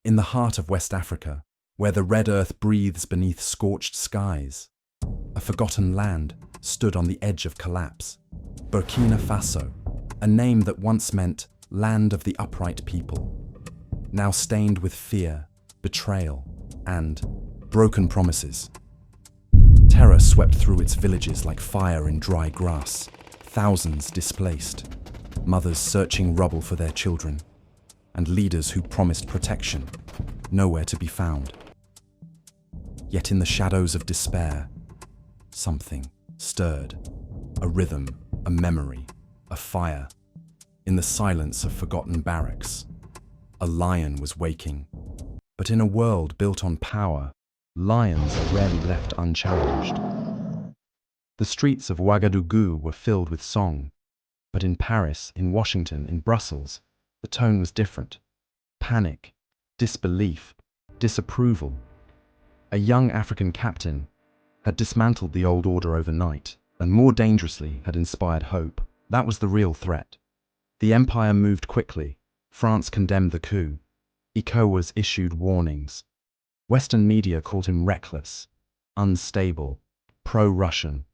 In the heart of West Africa, where the red earth breathes beneath scorched skies, a forgotten land stood on the edge of collapse. Burkina Faso, a name that once meant land of the upright people, now stained with fear, betrayal, and broken promises. Terror swept through its villages like fire in dry grass, thousands displaced, mothers searching rubble for their children, and leaders who promised protection, nowhere to be found. Yet in the shadows of despair, something stirred, a rhythm, a memory, a fire. In the silence of forgotten barracks, a lion was waking. But in a world built on power, lions are rarely left unchallenged. The streets of Ouagadougou were filled with song, but in Paris, in Washington, in Brussels, the tone was different. Panic, disbelief, disapproval. A young African captain had dismantled the old order overnight, and more dangerously had inspired hope. That was the real threat. The empire moved quickly. France condemned the coup. ECOWAS issued warnings. Western media called him reckless, unstable, pro-Russian.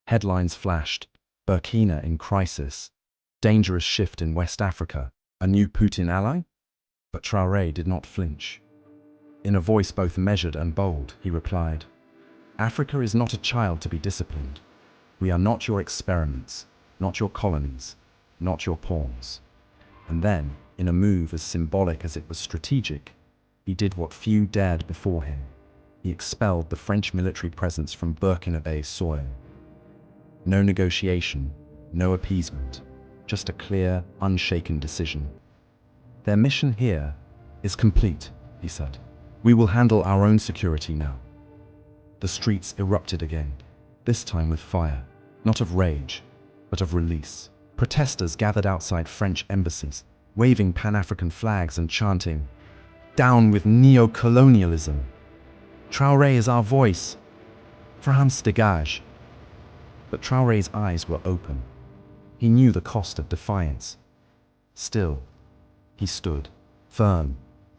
Headlines flashed, Burkina in crisis, dangerous shift in West Africa, a new Putin ally? But Traore did not flinch. In a voice both measured and bold, he replied, "Africa is not a child to be disciplined. We are not your experiments, not your colonies, not your pawns." And then, in a move as symbolic as it was strategic, he did what few dared before him. He expelled the French military presence from Burkina Faso soil. No negotiation, no appeasement, just a clear, unshaken decision. "Their mission here is complete," he said. "We will handle our own security now." The streets erupted again, this time with fire, not of rage, but of release. Protesters gathered outside French embassies, waving Pan-African flags and chanting, "Down with neocolonialism! Traoré is our voice! France dégage!" But Traoré's eyes were open. He knew the cost of defiance. Still, he stood, firm,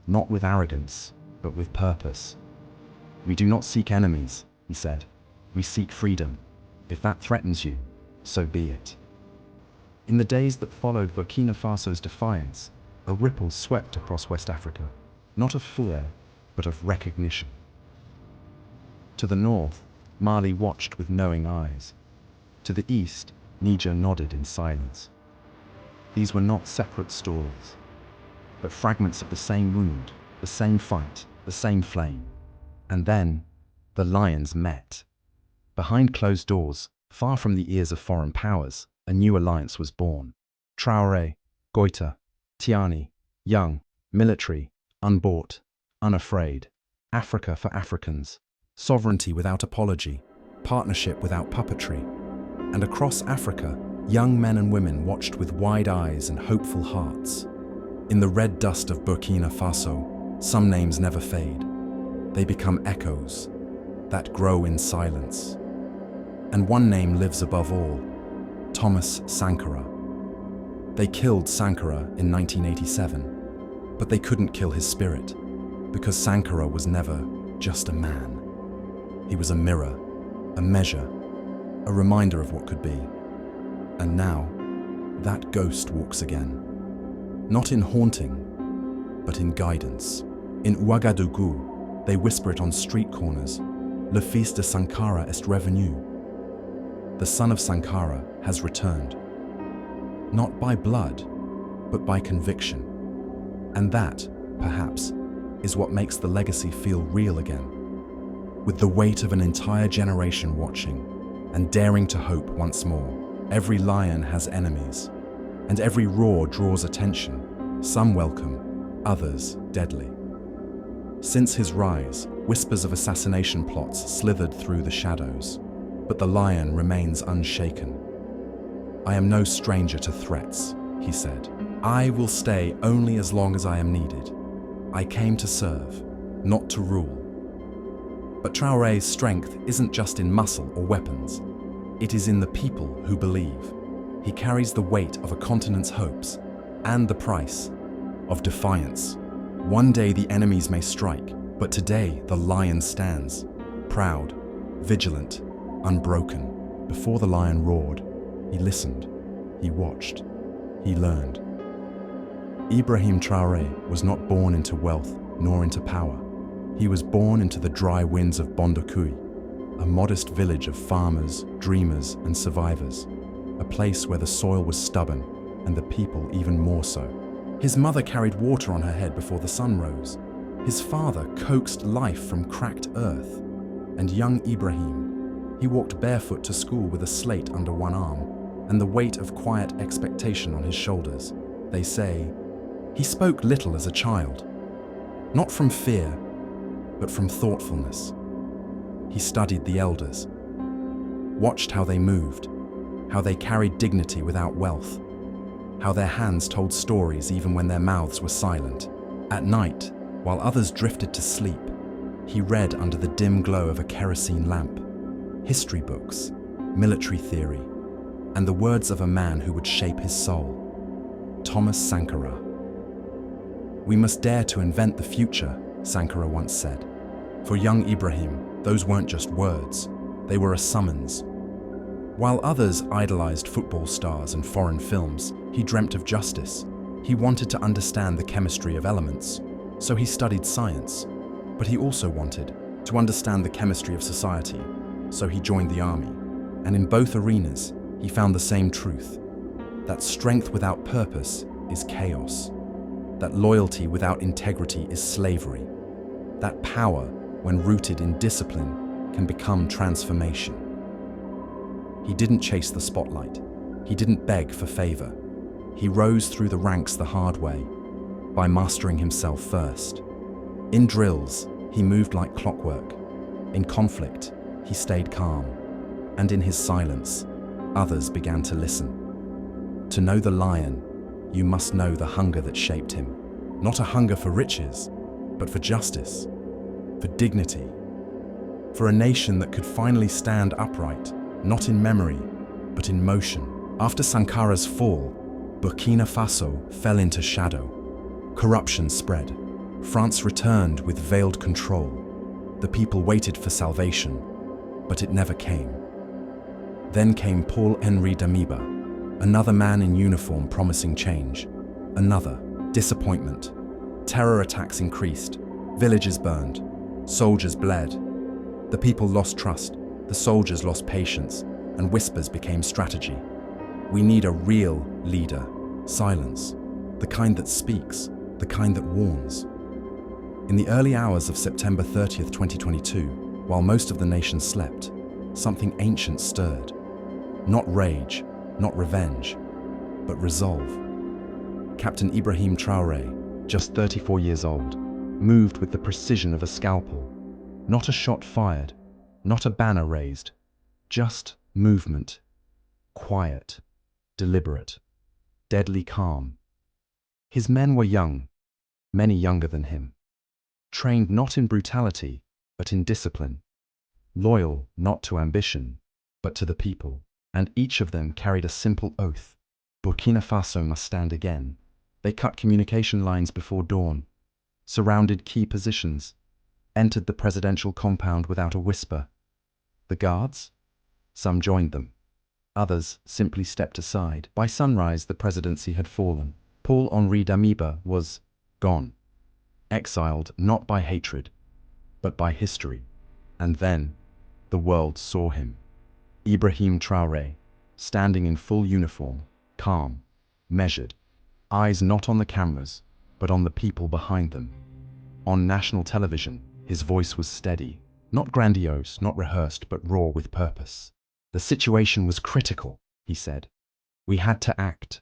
not with arrogance, but with purpose. "We do not seek enemies," he said. "We seek freedom. If that threatens you, so be it." In the days that followed Burkina Faso's defiance, a ripple swept across West Africa, not of fear, but of recognition. To the north, Mali watched with knowing eyes. To the east, Niger nodded in silence. These were not separate stories, but fragments of the same wound, the same fight, the same flame. And then, the lions met. Behind closed doors, far from the ears of foreign powers, a new alliance was born. Traoré, Goita, Tiani, young, military, unbought, unafraid. Africa for Africans. Sovereignty without apology. Partnership without puppetry. And across Africa, young men and women watched with wide eyes and hopeful hearts. In the red dust of Burkina Faso, some names never fade. They become echoes that grow in silence. And one name lives above all: Thomas Sankara. They killed Sankara in 1987, but they couldn't kill his spirit, because Sankara was never just a man. He was a mirror, a measure, a reminder of what could be. And now, that ghost walks again. Not in haunting, but in guidance. In Ouagadougou, they whisper it on street corners: "Le fils de Sankara est revenu." The son of Sankara has returned. Not by blood, but by conviction. And that, perhaps, is what makes the legacy feel real again. With the weight of an entire generation watching and daring to hope once more. Every lion has enemies, and every roar draws attention, some welcome, others deadly. Since his rise, whispers of assassination plots slithered through the shadows, but the lion remains unshaken. "I am no stranger to threats," he said. "I will stay only as long as I am needed. I came to serve, not to rule." But Traoré's strength isn't just in muscle or weapons. It is in the people who believe. He carries the weight of a continent's hopes and the price of defiance. One day the enemies may strike, but today the lion stands, proud, vigilant, unbroken. Before the lion roared, he listened, he watched, he learned. Ibrahim Traoré was not born into wealth nor into power. He was born into the dry winds of Bondokui, a modest village of farmers, dreamers, and survivors, a place where the soil was stubborn and the people even more so. His mother carried water on her head before the sun rose. His father coaxed life from cracked earth. And young Ibrahim, he walked barefoot to school with a slate under one arm and the weight of quiet expectation on his shoulders. They say, he spoke little as a child, not from fear, but from thoughtfulness. He studied the elders, watched how they moved, how they carried dignity without wealth, how their hands told stories even when their mouths were silent. At night, while others drifted to sleep, he read under the dim glow of a kerosene lamp, history books, military theory, and the words of a man who would shape his soul, Thomas Sankara. "We must dare to invent the future," Sankara once said. For young Ibrahim, those weren't just words, they were a summons. While others idolized football stars and foreign films, he dreamt of justice. He wanted to understand the chemistry of elements, so he studied science. But he also wanted to understand the chemistry of society, so he joined the army. And in both arenas, he found the same truth, that strength without purpose is chaos, that loyalty without integrity is slavery, that power, when rooted in discipline, can become transformation. He didn't chase the spotlight. He didn't beg for favor. He rose through the ranks the hard way, by mastering himself first. In drills, he moved like clockwork. In conflict, he stayed calm. And in his silence, others began to listen. To know the lion, you must know the hunger that shaped him. Not a hunger for riches, but for justice, for dignity, for a nation that could finally stand upright, not in memory, but in motion. After Sankara's fall, Burkina Faso fell into shadow. Corruption spread. France returned with veiled control. The people waited for salvation, but it never came. Then came Paul-Henri Damiba, another man in uniform promising change. Another disappointment. Terror attacks increased. Villages burned. Soldiers bled. The people lost trust. The soldiers lost patience, and whispers became strategy. We need a real leader. Silence. The kind that speaks. The kind that warns. In the early hours of September 30th, 2022, while most of the nation slept, something ancient stirred. Not rage, not revenge, but resolve. Captain Ibrahim Traoré, just 34 years old, moved with the precision of a scalpel. Not a shot fired, not a banner raised, just movement. Quiet, deliberate, deadly calm. His men were young, many younger than him. Trained not in brutality, but in discipline. Loyal not to ambition, but to the people. And each of them carried a simple oath. Burkina Faso must stand again. They cut communication lines before dawn, surrounded key positions, entered the presidential compound without a whisper. The guards? Some joined them. Others simply stepped aside. By sunrise, the presidency had fallen. Paul-Henri Damiba was gone. Exiled not by hatred, but by history. And then, the world saw him. Ibrahim Traoré, standing in full uniform, calm, measured, eyes not on the cameras, but on the people behind them. On national television, his voice was steady, not grandiose, not rehearsed, but raw with purpose. The situation was critical, he said. We had to act.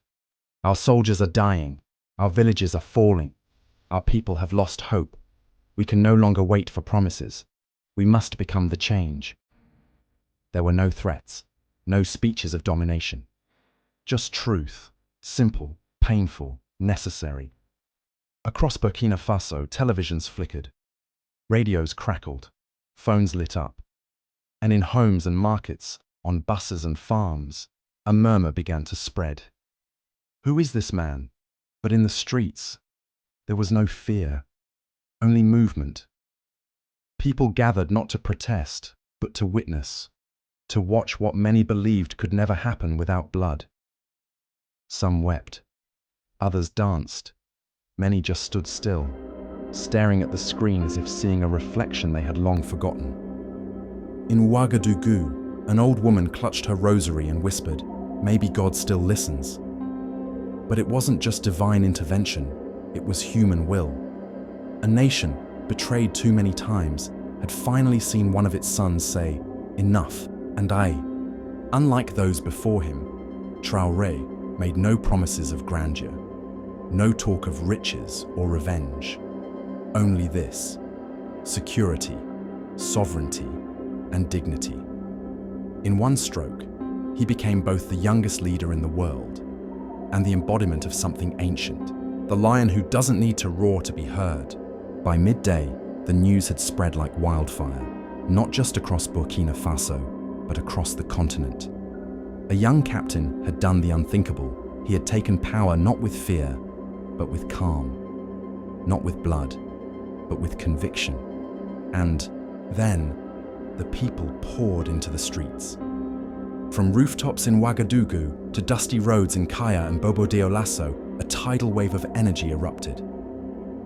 Our soldiers are dying. Our villages are falling. Our people have lost hope. We can no longer wait for promises. We must become the change. There were no threats, no speeches of domination. Just truth, simple, painful, necessary. Across Burkina Faso, televisions flickered. Radios crackled. Phones lit up. And in homes and markets, on buses and farms, a murmur began to spread. Who is this man? But in the streets, there was no fear, only movement. People gathered not to protest, but to witness, to watch what many believed could never happen without blood. Some wept, others danced, many just stood still, staring at the screen as if seeing a reflection they had long forgotten. In Ouagadougou, an old woman clutched her rosary and whispered, "Maybe God still listens." But it wasn't just divine intervention, it was human will. A nation, betrayed too many times, had finally seen one of its sons say, "Enough, and I." Unlike those before him, Traoré made no promises of grandeur, no talk of riches or revenge. Only this: security, sovereignty, and dignity. In one stroke, he became both the youngest leader in the world and the embodiment of something ancient, the lion who doesn't need to roar to be heard. By midday, the news had spread like wildfire, not just across Burkina Faso, but across the continent. A young captain had done the unthinkable. He had taken power not with fear, but with calm. Not with blood, but with conviction. And then, the people poured into the streets. From rooftops in Ouagadougou to dusty roads in Kaya and Bobo-Dioulasso, a tidal wave of energy erupted.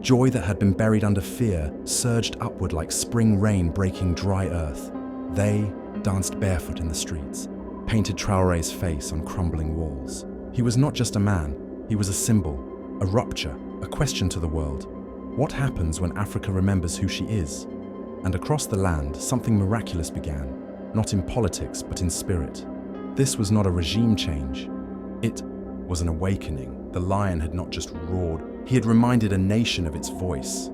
Joy that had been buried under fear surged upward like spring rain breaking dry earth. They danced barefoot in the streets, painted Traoré's face on crumbling walls. He was not just a man, he was a symbol, a rupture, a question to the world. What happens when Africa remembers who she is? And across the land, something miraculous began, not in politics, but in spirit. This was not a regime change. It was an awakening. The lion had not just roared, he had reminded a nation of its voice.